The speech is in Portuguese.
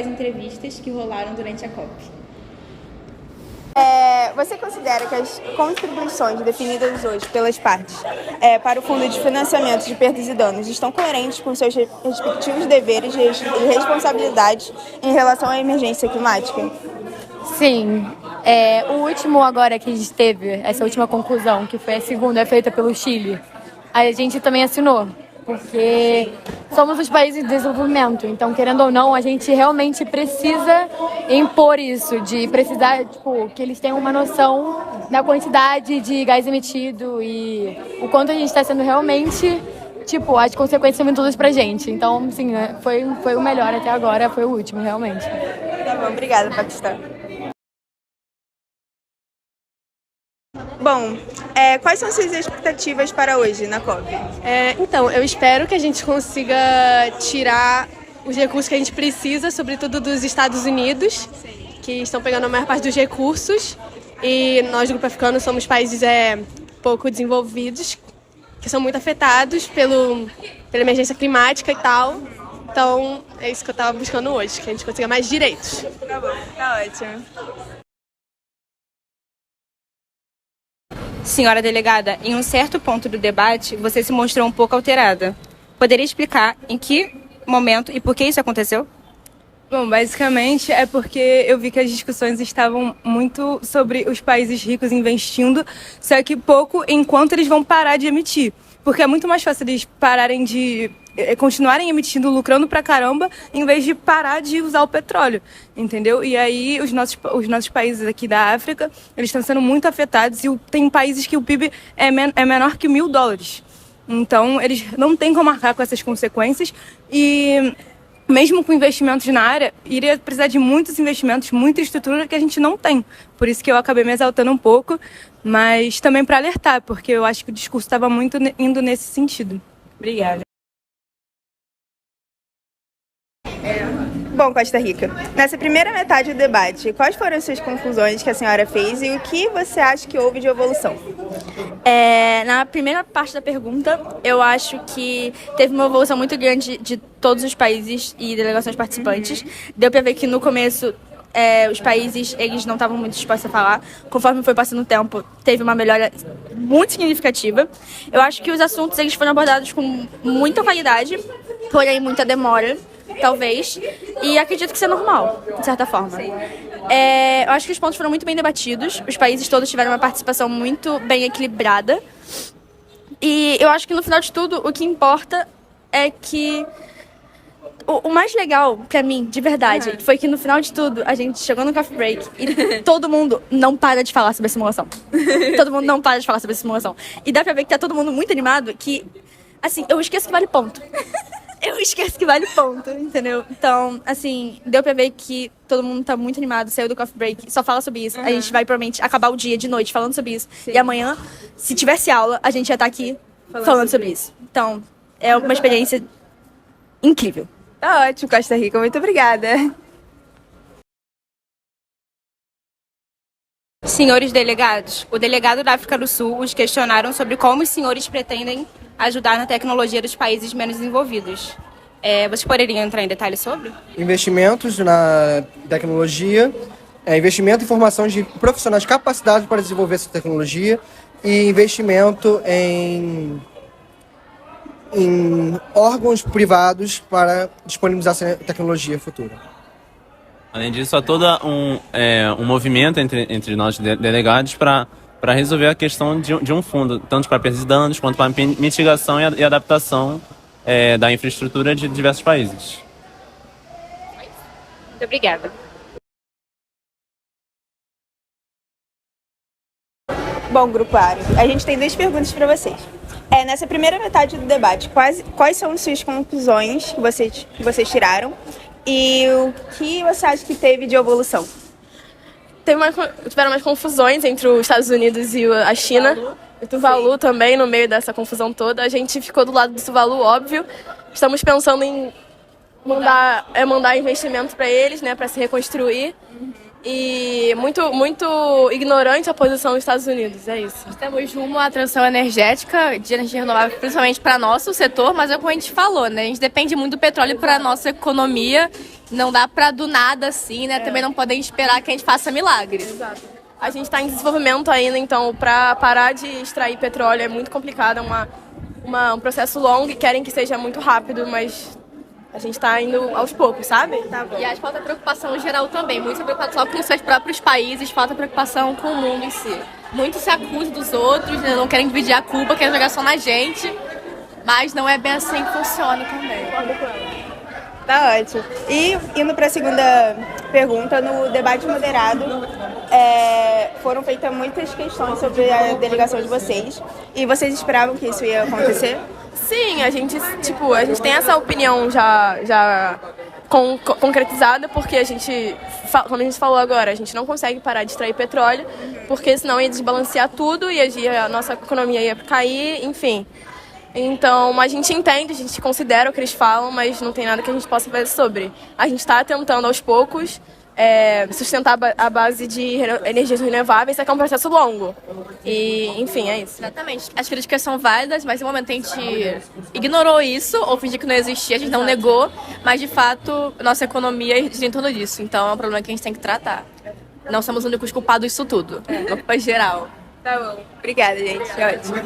das entrevistas que rolaram durante a COP. Você considera que as contribuições definidas hoje pelas partes para o Fundo de Financiamento de Perdas e Danos estão coerentes com seus respectivos deveres e responsabilidades em relação à emergência climática? Sim. O último agora que a gente teve, essa última conclusão, que foi a segunda, é feita pelo Chile, a gente também assinou, porque somos os países de desenvolvimento, então, querendo ou não, a gente realmente precisa impor isso, de precisar, que eles tenham uma noção da quantidade de gás emitido e o quanto a gente está sendo realmente, as consequências são todas pra gente. Então, sim, foi o melhor até agora, foi o último, realmente. Tá bom, obrigada, Paquistão. Bom, quais são suas expectativas para hoje na COP? Então, eu espero que a gente consiga tirar os recursos que a gente precisa, sobretudo dos Estados Unidos, que estão pegando a maior parte dos recursos. E nós, do Grupo Africano, somos países pouco desenvolvidos, que são muito afetados pela emergência climática e tal. Então, é isso que eu estava buscando hoje, que a gente consiga mais direitos. Tá bom, tá ótimo. Senhora delegada, em um certo ponto do debate, você se mostrou um pouco alterada. Poderia explicar em que momento e por que isso aconteceu? Bom, basicamente é porque eu vi que as discussões estavam muito sobre os países ricos investindo, só que pouco enquanto eles vão parar de emitir. Porque é muito mais fácil eles pararem de continuarem emitindo, lucrando pra caramba, em vez de parar de usar o petróleo, entendeu? E aí os nossos países aqui da África, eles estão sendo muito afetados e tem países que o PIB é menor que $1.000. Então, eles não têm como arcar com essas consequências e mesmo com investimentos na área, iria precisar de muitos investimentos, muita estrutura que a gente não tem. Por isso que eu acabei me exaltando um pouco, mas também para alertar, porque eu acho que o discurso estava muito indo nesse sentido. Obrigada. Bom, Costa Rica, nessa primeira metade do debate, quais foram as suas conclusões que a senhora fez e o que você acha que houve de evolução? Na primeira parte da pergunta, eu acho que teve uma evolução muito grande de todos os países e delegações participantes. Deu para ver que no começo os países eles não estavam muito dispostos a falar. Conforme foi passando o tempo, teve uma melhora muito significativa. Eu acho que os assuntos eles foram abordados com muita qualidade, porém muita demora, talvez, e acredito que isso é normal, de certa forma. Eu acho que os pontos foram muito bem debatidos, os países todos tiveram uma participação muito bem equilibrada, e eu acho que no final de tudo, o que importa é que o mais legal pra mim, de verdade, foi que no final de tudo, a gente chegou no coffee break e todo mundo não para de falar sobre a simulação. Todo mundo não para de falar sobre a simulação. E dá pra ver que tá todo mundo muito animado, que, assim, eu esqueço que vale ponto. Eu esqueço que vale ponto, entendeu? Então, assim, deu pra ver que todo mundo tá muito animado, saiu do coffee break, só fala sobre isso. A gente vai provavelmente acabar o dia de noite falando sobre isso. Sim. E amanhã, se tivesse aula, a gente ia estar aqui falando sobre isso. Então, é uma experiência incrível. Tá ótimo, Costa Rica. Muito obrigada. Senhores delegados, o delegado da África do Sul os questionaram sobre como os senhores pretendem ajudar na tecnologia dos países menos desenvolvidos. Vocês poderiam entrar em detalhes sobre? Investimentos na tecnologia, investimento em formação de profissionais capacitados para desenvolver essa tecnologia e investimento em órgãos privados para disponibilizar essa tecnologia futura. Além disso, há todo um movimento entre nós delegados para resolver a questão de um fundo, tanto para perdas e danos quanto para mitigação e adaptação da infraestrutura de diversos países. Muito obrigada. Bom, Grupo Árabe, a gente tem 2 perguntas para vocês. Nessa primeira metade do debate, quais são as suas conclusões que vocês tiraram e o que você acha que teve de evolução? Tiveram umas confusões entre os Estados Unidos e a China. O Tuvalu também, no meio dessa confusão toda. A gente ficou do lado do Tuvalu, óbvio. Estamos pensando em mandar investimento para eles, né, para se reconstruir. e muito ignorante a posição dos Estados Unidos, é isso. Estamos rumo à transição energética de energia renovável, principalmente para nosso setor, mas é como a gente falou, né? A gente depende muito do petróleo para a nossa economia, não dá para do nada assim, né? Também não podem esperar que a gente faça milagres. Exato. A gente está em desenvolvimento ainda, então para parar de extrair petróleo é muito complicado, é um processo longo e querem que seja muito rápido, mas a gente está indo aos poucos, sabe? E acho que falta preocupação geral também, muita preocupação com os seus próprios países, falta preocupação com o mundo em si. Muito se acusa dos outros, né? Não querem dividir a culpa, querem jogar só na gente, mas não é bem assim que funciona também. Tá ótimo. E indo para a segunda pergunta, no debate moderado, foram feitas muitas questões sobre a delegação de vocês. E vocês esperavam que isso ia acontecer? Sim, a gente tem essa opinião já concretizada, porque como a gente falou agora, a gente não consegue parar de extrair petróleo, porque senão ia desbalancear tudo e a nossa economia ia cair, enfim. Então, a gente entende, a gente considera o que eles falam, mas não tem nada que a gente possa fazer sobre. A gente está tentando, aos poucos, sustentar a base de energias renováveis, é que é um processo longo. E, enfim, é isso. Exatamente. As críticas são válidas, mas no momento a gente ignorou isso, ou fingiu que não existia, a gente não negou, mas de fato, nossa economia gira em torno disso. Então é um problema que a gente tem que tratar. Não somos os únicos culpados disso tudo. É uma culpa geral. Tá bom. Obrigada, gente. É ótimo.